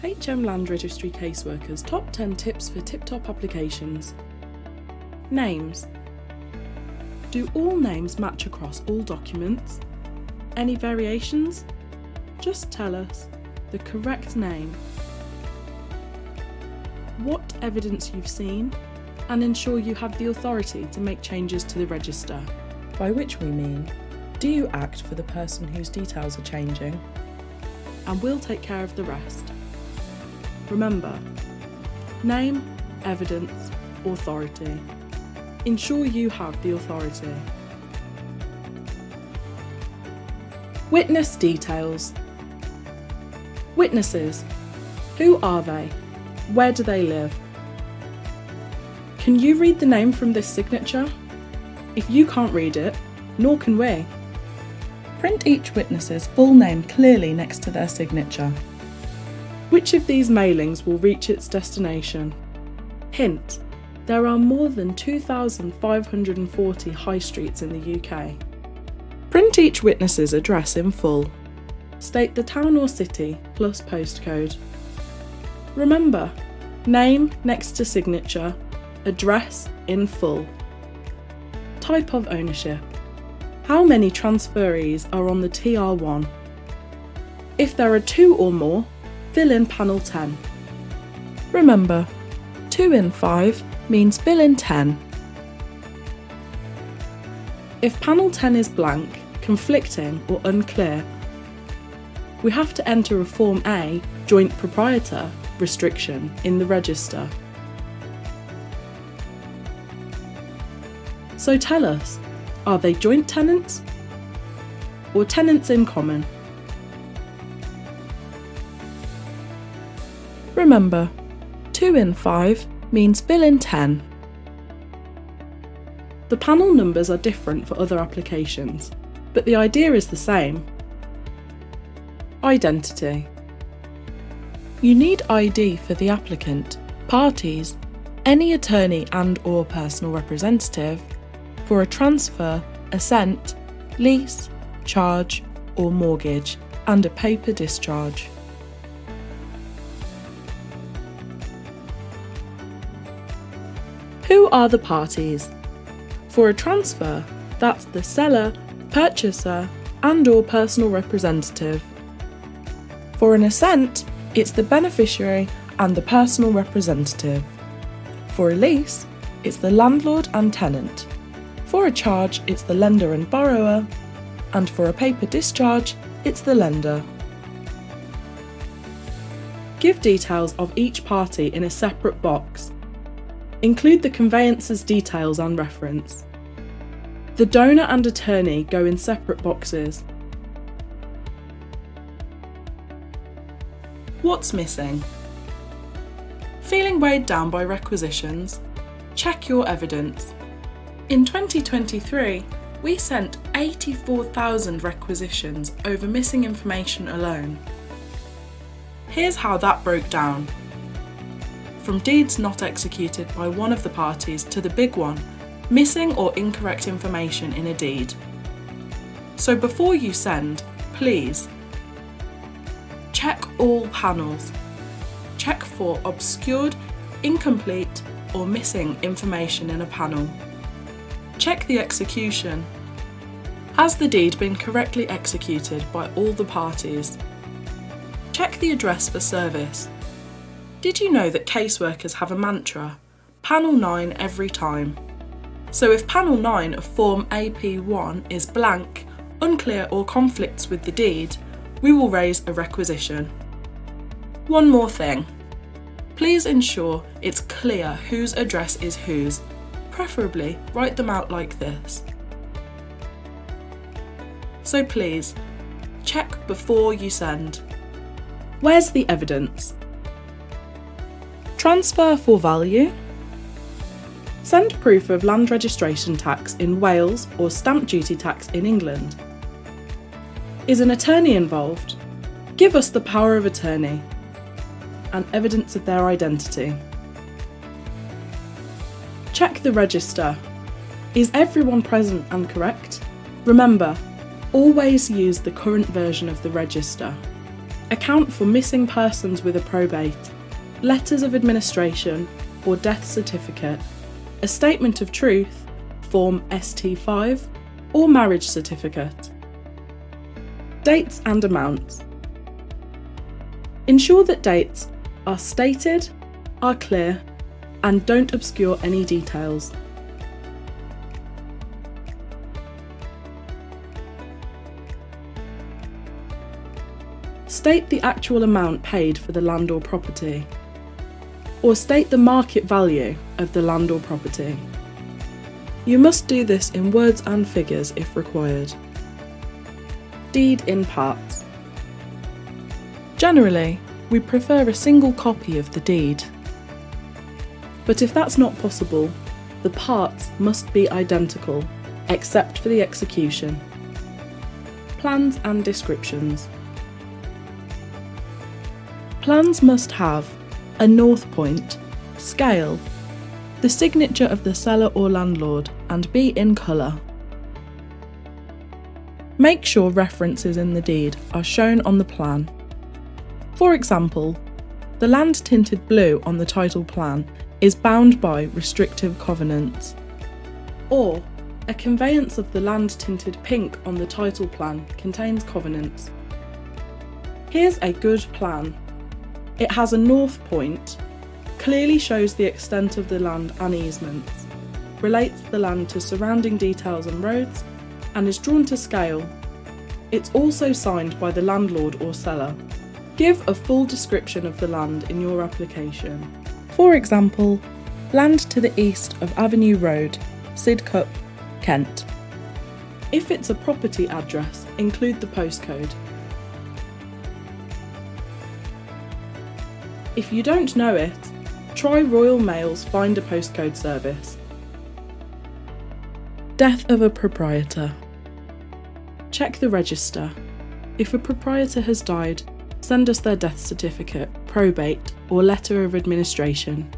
HM Land Registry Caseworkers Top 10 Tips for Tip-Top Applications. Names. Do all names match across all documents? Any variations? Just tell us the correct name, what evidence you've seen, and ensure you have the authority to make changes to the register. By which we mean, do you act for the person whose details are changing? And we'll take care of the rest. Remember, name, evidence, authority. Ensure you have the authority. Witness details. Witnesses. Who are they? Where do they live? Can you read the name from this signature? If you can't read it, nor can we. Print each witness's full name clearly next to their signature. Which of these mailings will reach its destination? Hint: there are more than 2,540 high streets in the UK. Print each witness's address in full. State the town or city plus postcode. Remember, name next to signature, address in full. Type of ownership. How many transferees are on the TR1? If there are 2 or more, fill in panel 10. Remember, 2 in 5 means fill in 10. If panel 10 is blank, conflicting or unclear, we have to enter a Form A joint proprietor restriction in the register. So tell us, are they joint tenants or tenants in common? Remember, 2 in 5 means fill in 10. The panel numbers are different for other applications, but the idea is the same. Identity. You need ID for the applicant, parties, any attorney and/or personal representative, for a transfer, assent, lease, charge or mortgage, and a paper discharge. Who are the parties? For a transfer, that's the seller, purchaser, and/or personal representative. For an assent, it's the beneficiary and the personal representative. For a lease, it's the landlord and tenant. For a charge, it's the lender and borrower. And for a paper discharge, it's the lender. Give details of each party in a separate box. Include the conveyancer's details and reference. The donor and attorney go in separate boxes. What's missing? Feeling weighed down by requisitions? Check your evidence. In 2023, we sent 84,000 requisitions over missing information alone. Here's how that broke down. From deeds not executed by one of the parties to the big one, missing or incorrect information in a deed. So before you send, please check all panels. Check for obscured, incomplete, or missing information in a panel. Check the execution. Has the deed been correctly executed by all the parties? Check the address for service. Did you know that caseworkers have a mantra, panel 9 every time? So if panel 9 of Form AP1 is blank, unclear or conflicts with the deed, we will raise a requisition. One more thing. Please ensure it's clear whose address is whose. Preferably write them out like this. So please, check before you send. Where's the evidence? Transfer for value. Send proof of land registration tax in Wales or stamp duty tax in England. Is an attorney involved? Give us the power of attorney and evidence of their identity. Check the register. Is everyone present and correct? Remember, always use the current version of the register. account for missing persons with a probate, letters of administration or death certificate, a statement of truth, Form ST5, or marriage certificate. Dates and amounts. Ensure that dates are stated, are clear, and don't obscure any details. State the actual amount paid for the land or property, or state the market value of the land or property. You must do this in words and figures if required. Deed in parts. Generally, we prefer a single copy of the deed. But if that's not possible, the parts must be identical, except for the execution. Plans and descriptions. Plans must have a north point, scale, the signature of the seller or landlord, and be in colour. Make sure references in the deed are shown on the plan. For example, the land tinted blue on the title plan is bound by restrictive covenants, or a conveyance of the land tinted pink on the title plan contains covenants. Here's a good plan. It has a north point, clearly shows the extent of the land and easements, relates the land to surrounding details and roads, and is drawn to scale. It's also signed by the landlord or seller. Give a full description of the land in your application. For example, land to the east of Avenue Road, Sidcup, Kent. If it's a property address, include the postcode. If you don't know it, try Royal Mail's Find a Postcode service. Death of a proprietor. Check the register. If a proprietor has died, send us their death certificate, probate, or letter of administration.